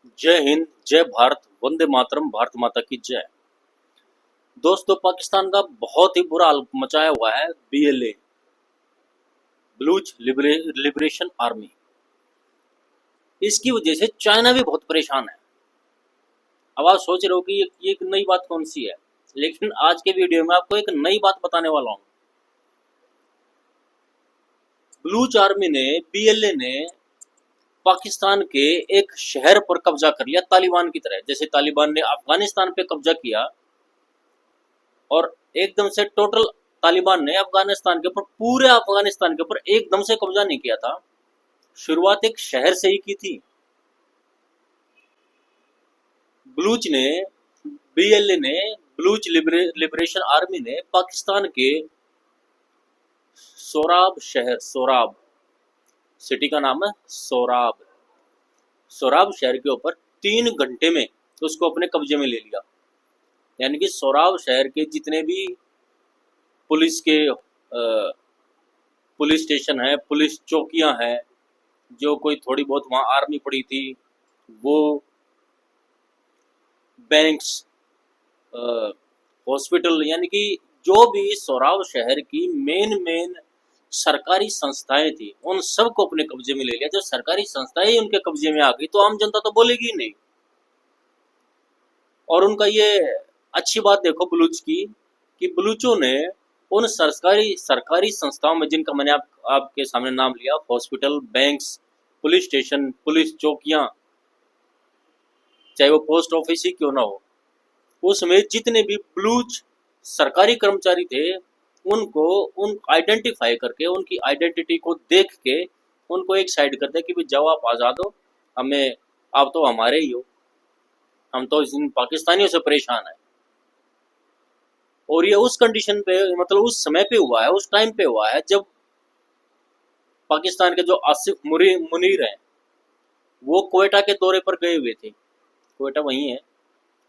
जय हिंद, जय भारत, वंदे मातरम, भारत माता की जय। दोस्तों, पाकिस्तान का बहुत ही बुरा हाल मचाया हुआ है बीएलए, लिबरेशन आर्मी। इसकी वजह से चाइना भी बहुत परेशान है। अब आप सोच रहे हो कि ये एक नई बात कौन सी है, लेकिन आज के वीडियो में आपको एक नई बात बताने वाला हूँ। बलूच आर्मी ने, बीएलए ने पाकिस्तान के एक शहर पर कब्जा कर लिया, तालिबान की तरह। जैसे तालिबान ने अफगानिस्तान पे कब्जा किया और एकदम से टोटल तालिबान ने अफगानिस्तान के ऊपर, पूरे अफगानिस्तान के ऊपर एकदम से कब्जा नहीं किया था। शुरुआत एक शहर से ही की थी। बलूच ने, बीएलए ने, बलूच लिबरेशन आर्मी ने पाकिस्तान के सोराब शहर, सोराब सिटी का नाम है सोराब, सोराब शहर के ऊपर 3 घंटे में उसको अपने कब्जे में ले लिया। यानी कि सोराब शहर के जितने भी पुलिस के पुलिस स्टेशन है, पुलिस चौकियां हैं, जो कोई थोड़ी बहुत वहाँ आर्मी पड़ी थी, वो बैंक्स, हॉस्पिटल, यानी कि जो भी सोराव शहर की मेन सरकारी संस्थाएं थी, उन सब को अपने कब्जे में ले लिया। जब सरकारी संस्थाएं उनके कब्जे में आ गई तो आम जनता तो बोलेगी ही नहीं। और उनका ये अच्छी बात देखो बलूच की, कि बलूचों ने उन सरकारी सरकारी संस्थाओं में, जिनका मैंने आपके सामने नाम लिया, hospital, banks, police station, police चौकियां, चाहे वो पोस्ट ऑफिस ही क्यों ना हो, उसमें जितने भी बलूच सरकारी कर्मचारी थे, उनको उन आइडेंटिफाई करके, उनकी आइडेंटिटी को देख के उनको एक साइड कर दे कि भाई जाओ, आप आज़ाद हो, हमें, आप तो हमारे ही हो, हम तो इन पाकिस्तानियों से परेशान है। और ये उस कंडीशन पे, मतलब उस समय पे हुआ है, उस टाइम पे हुआ है जब पाकिस्तान के जो आसिफ मुनीर हैं, वो क्वेटा के दौरे पर गए हुए थे। क्वेटा वहीं है,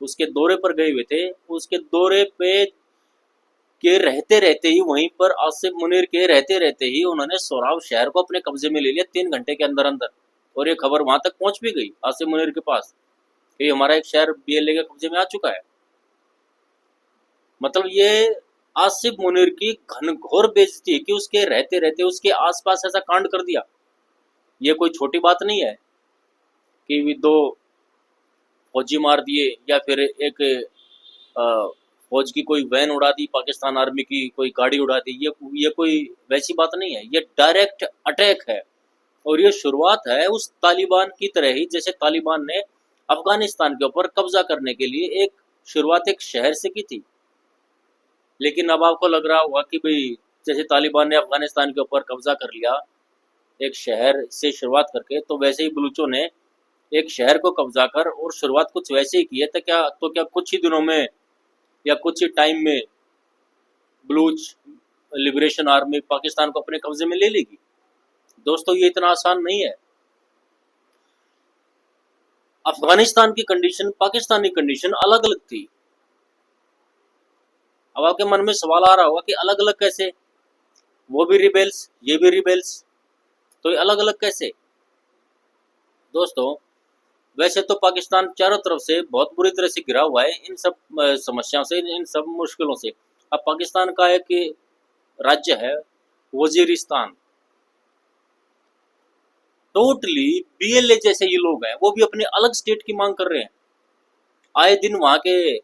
उसके दौरे पर गए हुए थे। उसके दौरे पे के रहते रहते ही, वहीं पर आसिफ मुनीर के रहते रहते ही, उन्होंने सोराव शहर को अपने कब्जे में ले लिया 3 घंटे के अंदर अंदर। और ये खबर वहां तक पहुंच भी गई आसिफ मुनीर के पास कि हमारा एक शहर बीएलए के कब्जे में आ चुका है। मतलब ये आसिफ मुनीर की घनघोर बेइज्जती है कि उसके रहते रहते उसके आसपास ऐसा कांड कर दिया। ये कोई छोटी बात नहीं है कि 2 फौजी मार दिए, या फिर एक फौज की कोई वैन उड़ा दी, पाकिस्तान आर्मी की कोई गाड़ी उड़ा दी। ये कोई वैसी बात नहीं है, ये डायरेक्ट अटैक है। और ये शुरुआत है उस तालिबान की तरह ही, जैसे तालिबान ने अफगानिस्तान के ऊपर कब्जा करने के लिए एक शुरुआत एक शहर से की थी। लेकिन अब आपको लग रहा होगा कि भाई, जैसे तालिबान ने अफगानिस्तान के ऊपर कब्जा कर लिया एक शहर से शुरुआत करके, तो वैसे ही बलूचों ने एक शहर को कब्जा कर और शुरुआत कुछ वैसे ही की है। तो क्या कुछ ही दिनों में या कुछ ही टाइम में बलूच लिबरेशन आर्मी पाकिस्तान को अपने कब्जे में ले लेगी? दोस्तों, ये इतना आसान नहीं है। अफगानिस्तान की कंडीशन, पाकिस्तानी कंडीशन अलग अलग थी। अब आपके मन में सवाल आ रहा होगा कि अलग अलग कैसे, वो भी रिबेल्स, ये भी रिबेल्स, तो ये अलग अलग कैसे? दोस्तों, वैसे तो पाकिस्तान चारों तरफ से बहुत बुरी तरह से घिरा हुआ है इन सब समस्याओं से, इन सब मुश्किलों से। अब पाकिस्तान का एक राज्य है वजीरिस्तान, टोटली बीएलए जैसे ये लोग हैं, वो भी अपने अलग स्टेट की मांग कर रहे हैं। आए दिन वहां के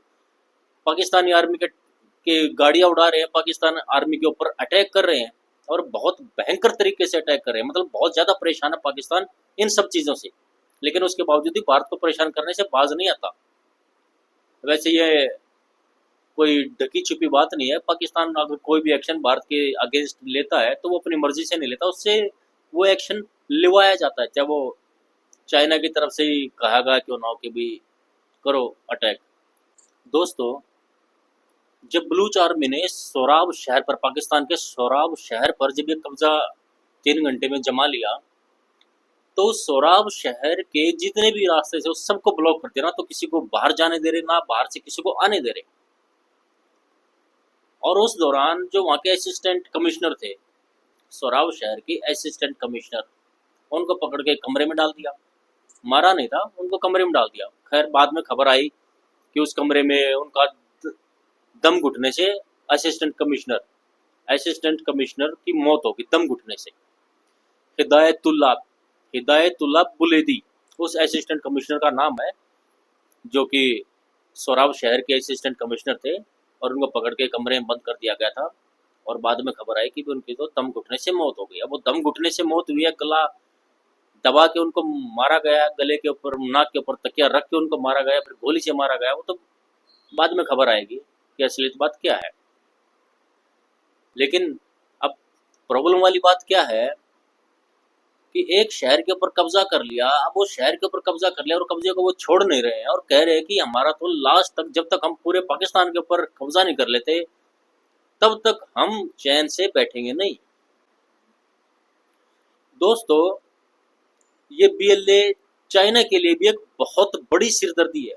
पाकिस्तानी आर्मी के गाड़ियां उड़ा रहे हैं, पाकिस्तान आर्मी के ऊपर अटैक कर रहे हैं, और बहुत भयंकर तरीके से अटैक कर रहे हैं। मतलब बहुत ज्यादा परेशान है पाकिस्तान इन सब चीजों से, लेकिन उसके बावजूद भी भारत को परेशान करने से बाज नहीं आता। वैसे ये कोई ढकी छुपी बात नहीं है। पाकिस्तान अगर कोई भी एक्शन भारत के अगेंस्ट लेता है तो वो अपनी मर्जी से नहीं लेता, उससे वो एक्शन लिवाया जाता है, चाहे वो चाइना की तरफ से ही कहा गया क्यों ना हो कि भी करो अटैक। दोस्तों, जब बलूच आर्मी ने सोराब शहर पर, पाकिस्तान के सोराब शहर पर जब ये कब्जा 3 घंटे में जमा लिया, तो सोराब शहर के जितने भी रास्ते थे उस सबको ब्लॉक कर दिया। ना तो किसी को बाहर जाने दे रहे, ना बाहर से किसी को आने दे रहे। और उस दौरान जो वहाँ के असिस्टेंट कमिश्नर थे, सोराब शहर के असिस्टेंट कमिश्नर, उनको पकड़ के कमरे में डाल दिया। मारा नहीं था, उनको कमरे में डाल दिया। खैर बाद में खबर आई कि उस कमरे में उनका दम घुटने से असिस्टेंट कमिश्नर की मौत होगी दम घुटने से। हिदायतुल्लाह हिदायतुल्लाह बुलेदी उस असिस्टेंट कमिश्नर का नाम है, जो कि सोराब शहर के असिस्टेंट कमिश्नर थे, और उनको पकड़ के कमरे में बंद कर दिया गया था। और बाद में खबर आई कि उनकी तो दम घुटने से मौत हो गई। अब वो दम घुटने से मौत हुई है, गला दबा के उनको मारा गया, गले के ऊपर नाक के ऊपर तकिया रख के उनको मारा गया, फिर गोली से मारा गया, वो तो बाद में खबर आएगी कि असलियत बात क्या है। लेकिन अब प्रॉब्लम वाली बात क्या है कि एक शहर के ऊपर कब्जा कर लिया। अब वो शहर के ऊपर कब्जा कर लिया और कब्जे को वो छोड़ नहीं रहे हैं, और कह रहे हैं कि हमारा तो लास्ट तक, जब तक हम पूरे पाकिस्तान के ऊपर कब्जा नहीं कर लेते तब तक हम चैन से बैठेंगे नहीं। दोस्तों, ये बीएलए चाइना के लिए भी एक बहुत बड़ी सिरदर्दी है,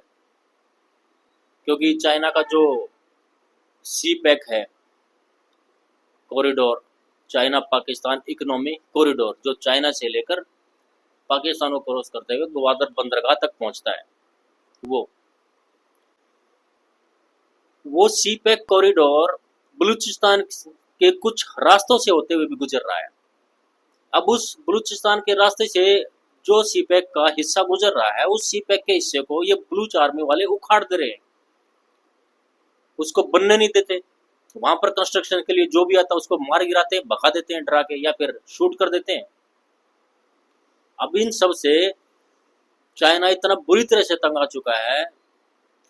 क्योंकि चाइना का जो सी पैक है corridor, China Pakistan economic corridor, जो चाइना से लेकर पाकिस्तान को क्रॉस करते हुए ग्वादर बंदरगाह तक पहुंचता है, वो सी पैक कॉरिडोर बलूचिस्तान के कुछ रास्तों से होते हुए भी गुजर रहा है। अब उस बलूचिस्तान के रास्ते से जो सी पैक का हिस्सा गुजर रहा है, उस सी पैक के हिस्से को ये बलूच आर्मी वाले उखाड़ दे रहे हैं, उसको बनने नहीं देते। वहां पर कंस्ट्रक्शन के लिए जो भी आता है उसको मार गिराते हैं, भगा देते हैं डरा के, या फिर शूट कर देते हैं। अब इन सब से चाइना इतना बुरी तरह से तंग आ चुका है,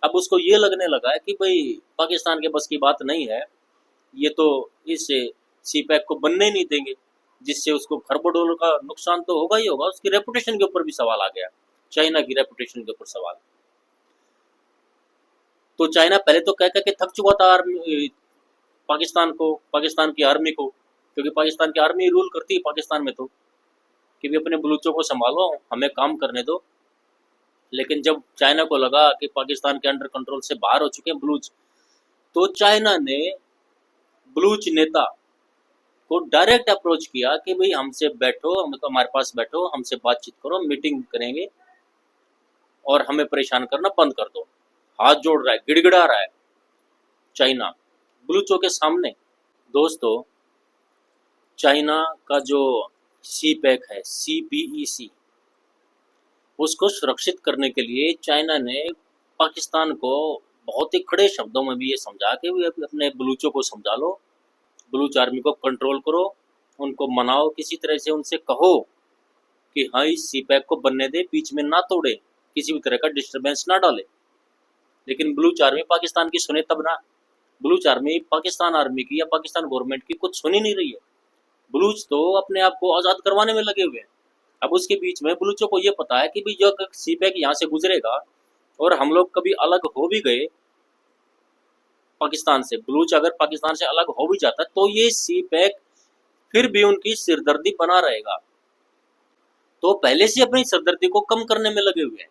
अब उसको ये लगने लगा है कि भाई पाकिस्तान के बस की बात नहीं है, ये तो इस सी पैक को बनने नहीं देंगे, जिससे उसको खरबों डॉलर का नुकसान तो होगा ही होगा। उसकी रेपुटेशन के ऊपर भी सवाल आ गया, चाइना की रेपुटेशन के ऊपर सवाल। तो चाइना पहले तो कह कह के थक चुका था आर्मी पाकिस्तान की आर्मी को, क्योंकि पाकिस्तान की आर्मी रूल करती है पाकिस्तान में, तो कि भी अपने बलूचों को संभालो, हमें काम करने दो। लेकिन जब चाइना को लगा कि पाकिस्तान के अंडर कंट्रोल से बाहर हो चुके हैं बलूच, तो चाइना ने बलूच नेता को डायरेक्ट अप्रोच किया कि भाई हमसे बैठो, हमारे पास बैठो, हमसे बातचीत करो, मीटिंग करेंगे और हमें परेशान करना बंद कर दो। हाथ जोड़ रहा है, गिड़गिड़ा रहा है चाइना बलूचों के सामने। दोस्तों, चाइना का जो सी पैक है, CPEC, उसको सुरक्षित करने के लिए चाइना ने पाकिस्तान को बहुत ही खड़े शब्दों में भी ये समझा कि भी अपने बलूचों को समझा लो, बलूच आर्मी को कंट्रोल करो, उनको मनाओ, किसी तरह से उनसे कहो कि हाँ इस सी पैक को बनने दे, बीच में ना तोड़े, किसी भी तरह का डिस्टरबेंस ना डाले। लेकिन बलूच आर्मी पाकिस्तान की सुने तब ना। बलूच आर्मी पाकिस्तान आर्मी की या पाकिस्तान गवर्नमेंट की कुछ सुन ही नहीं रही है। बलूच तो अपने आप को आज़ाद करवाने में लगे हुए हैं। अब उसके बीच में बलूचों को ये पता है कि भाई जो सी पैक यहाँ से गुजरेगा और हम लोग कभी अलग हो भी गए पाकिस्तान से, बलूच अगर पाकिस्तान से अलग हो भी जाता तो ये सी पैक फिर भी उनकी सिरदर्दी बना रहेगा। तो पहले से अपनी सिरदर्दी को कम करने में लगे हुए हैं।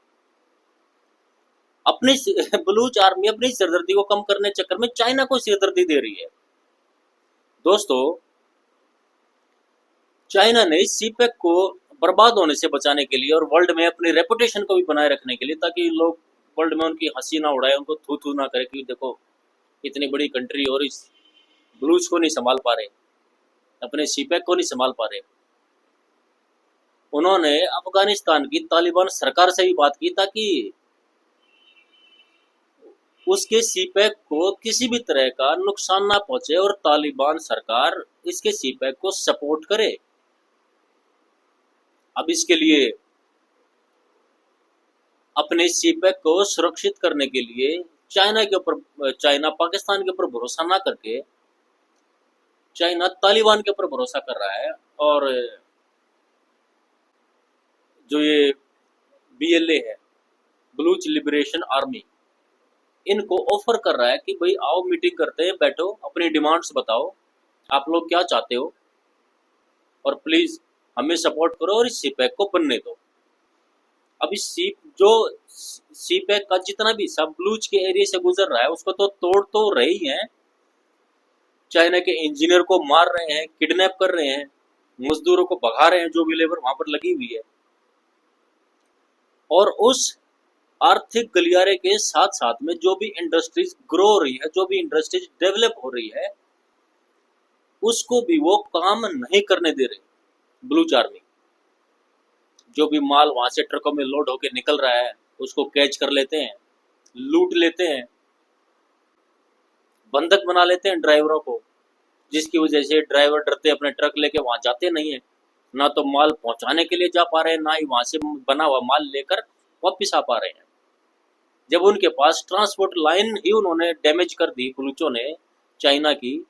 अपनी बलूच आर्मी अपनी सिरदर्दी को कम करने चक्कर में चाइना को सिरदर्दी दे रही है। दोस्तों, चाइना ने सी पैक को बर्बाद होने से बचाने के लिए और वर्ल्ड में अपनी रेपुटेशन को भी बनाए रखने के लिए, ताकि लोग वर्ल्ड में उनकी हंसी ना उड़ाए, उनको थू थू ना करे कि देखो इतनी बड़ी कंट्री और इस बलूच को नहीं संभाल पा रहे, अपने सी पैक को नहीं संभाल पा रहे, उन्होंने अफगानिस्तान की तालिबान सरकार से भी बात की ताकि उसके सी पैक को किसी भी तरह का नुकसान ना पहुंचे और तालिबान सरकार इसके सी पैक को सपोर्ट करे। अब इसके लिए अपने सी पैक को सुरक्षित करने के लिए चाइना पाकिस्तान के ऊपर भरोसा ना करके चाइना तालिबान के ऊपर भरोसा कर रहा है। और जो ये बीएलए है, बलूच लिबरेशन आर्मी, इनको ऑफर कर रहा है कि भाई आओ मीटिंग करते हैं, बैठो, अपनी डिमांड्स बताओ, आप लोग क्या चाहते हो, और प्लीज हमें सपोर्ट करो और इस सी पैक को बनने दो। अब इस सी पैक का जितना भी सब बलूच के एरिया से गुजर रहा है उसको तो तोड़ तो रहे ही हैं, चाइना के इंजीनियर को मार रहे हैं, किडनैप कर रहे हैं, मजदूरों को भगा रहे हैं, जो भी लेबर वहां पर लगी हुई है। और उस आर्थिक गलियारे के साथ साथ में जो भी इंडस्ट्रीज ग्रो हो रही है, जो भी इंडस्ट्रीज डेवलप हो रही है, उसको भी वो काम नहीं करने दे रही बलूच आर्मी। जो भी माल वहां से ट्रकों में लोड होकर निकल रहा है उसको कैच कर लेते हैं, लूट लेते हैं, बंधक बना लेते हैं ड्राइवरों को, जिसकी वजह से ड्राइवर डरते अपने ट्रक लेके वहां जाते नहीं है, ना तो माल पहुंचाने के लिए जा पा रहे हैं, ना ही वहां से बना हुआ माल लेकर वापिस आ पा रहे हैं। जब उनके पास ट्रांसपोर्ट लाइन ही उन्होंने डैमेज कर दी बलूचों ने, चाइना की,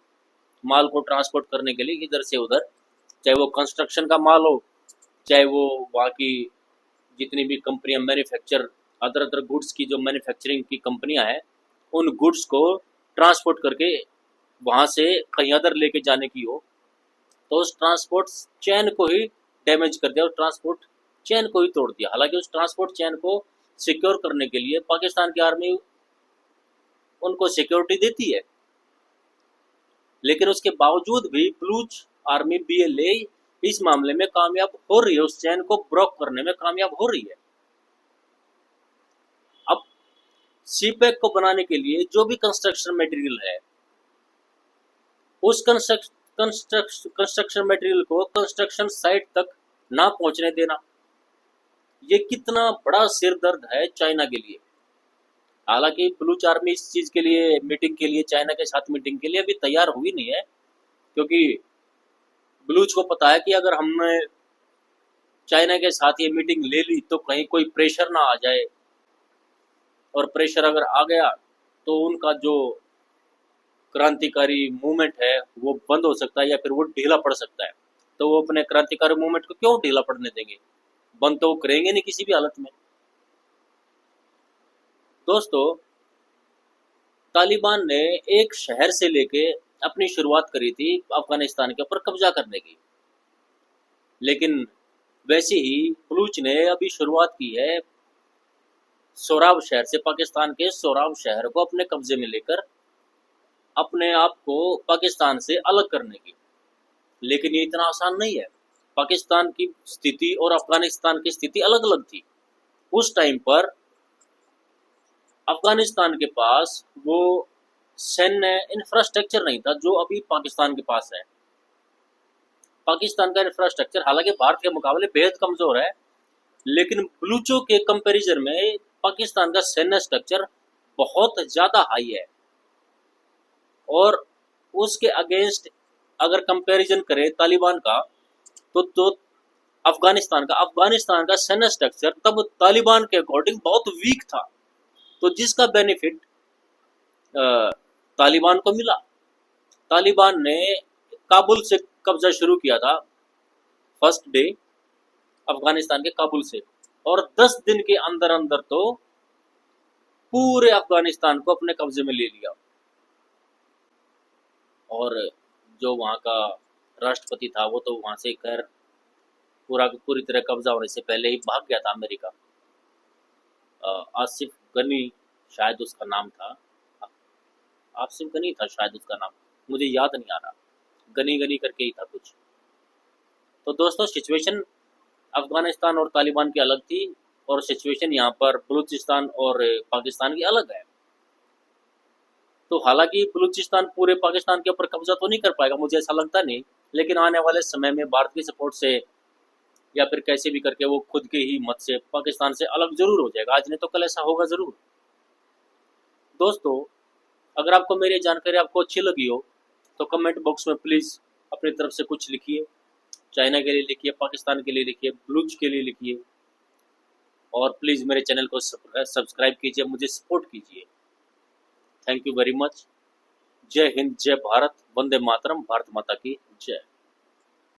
माल को ट्रांसपोर्ट करने के लिए इधर से उधर, चाहे वो कंस्ट्रक्शन का माल हो, चाहे वो वहाँ की जितनी भी कंपनियां मैन्युफैक्चर अदर अदर गुड्स की जो मैन्युफैक्चरिंग की कंपनियां हैं, उन गुड्स को ट्रांसपोर्ट करके वहाँ से कहीं अदर लेके जाने की हो, तो उस ट्रांसपोर्ट चेन को ही डैमेज कर दिया और ट्रांसपोर्ट चेन को ही तोड़ दिया। हालांकि उस ट्रांसपोर्ट चेन को सिक्योर करने के लिए पाकिस्तान की आर्मी उनको सिक्योरिटी देती है, लेकिन उसके बावजूद भी बलूच आर्मी BLA इस मामले में कामयाब हो रही है, उस चैन को ब्रोक करने में कामयाब हो रही है। अब सीपैक को बनाने के लिए जो भी कंस्ट्रक्शन मटेरियल है, उस कंस्ट्रक्शन मटेरियल को कंस्ट्रक्शन साइट तक ना पहुंचने देना, ये कितना बड़ा सिर दर्द है चाइना के लिए। हालांकि बलूच आर्मी इस चीज के लिए मीटिंग के लिए, चाइना के साथ मीटिंग के लिए अभी तैयार हुई नहीं है, क्योंकि बलूच को पता है कि अगर हमने चाइना के साथ ये मीटिंग ले ली तो कहीं कोई प्रेशर ना आ जाए, और प्रेशर अगर आ गया तो उनका जो क्रांतिकारी मूवमेंट है वो बंद हो सकता है या फिर वो ढीला पड़ सकता है। तो वो अपने क्रांतिकारी मूवमेंट को क्यों ढीला पड़ने देंगे, बंद तो वो करेंगे नहीं किसी भी हालत में। दोस्तों, तालिबान ने एक शहर से लेके अपनी शुरुआत करी थी अफगानिस्तान के ऊपर कब्जा करने की, लेकिन वैसे ही बलूच ने अभी शुरुआत की है सोराब शहर से, पाकिस्तान के सोराब शहर को अपने कब्जे में लेकर अपने आप को पाकिस्तान से अलग करने की। लेकिन ये इतना आसान नहीं है। पाकिस्तान की स्थिति और अफगानिस्तान की स्थिति अलग अलग थी। उस टाइम पर अफगानिस्तान के पास वो सैन्य इंफ्रास्ट्रक्चर नहीं था जो अभी पाकिस्तान के पास है। पाकिस्तान का इंफ्रास्ट्रक्चर हालांकि भारत के मुकाबले बेहद कमजोर है, लेकिन बलूचों के कंपैरिजन में पाकिस्तान का सैन्य स्ट्रक्चर बहुत ज्यादा हाई है। और उसके अगेंस्ट अगर कंपैरिजन करें तालिबान का, तो अफगानिस्तान का सैन्य स्ट्रक्चर तब तालिबान के अकॉर्डिंग बहुत वीक था, तो जिसका बेनिफिट तालिबान को मिला। तालिबान ने काबुल से कब्जा शुरू किया था फर्स्ट डे, अफगानिस्तान के काबुल से, और 10 दिन के अंदर अंदर तो पूरे अफगानिस्तान को अपने कब्जे में ले लिया। और जो वहाँ का राष्ट्रपति था वो तो वहाँ से खैर पूरी तरह कब्जा होने से पहले ही भाग गया था अमेरिका। आसिफ गनी शायद उसका नाम था, आसिफ गनी था शायद उसका नाम, मुझे याद नहीं आ रहा, गनी गनी करके ही था कुछ। तो दोस्तों, सिचुएशन अफगानिस्तान और तालिबान की अलग थी, और सिचुएशन यहाँ पर बलूचिस्तान और पाकिस्तान की अलग है। तो हालांकि बलूचिस्तान पूरे पाकिस्तान के ऊपर कब्जा तो नहीं कर पाएगा, मुझे ऐसा लगता नहीं, लेकिन आने वाले समय में भारत की सपोर्ट से या फिर कैसे भी करके वो खुद की ही मत से पाकिस्तान से अलग जरूर हो जाएगा। आज नहीं तो कल ऐसा होगा जरूर। दोस्तों, अगर आपको मेरी जानकारी आपको अच्छी लगी हो तो कमेंट बॉक्स में प्लीज़ अपनी तरफ से कुछ लिखिए। चाइना के लिए लिखिए, पाकिस्तान के लिए लिखिए, बलूच के लिए लिखिए, और प्लीज़ मेरे चैनल को सब्सक्राइब कीजिए, मुझे सपोर्ट कीजिए। Thank you very much. जय हिंद, जय भारत, वंदे मातरम, भारत माता की जय।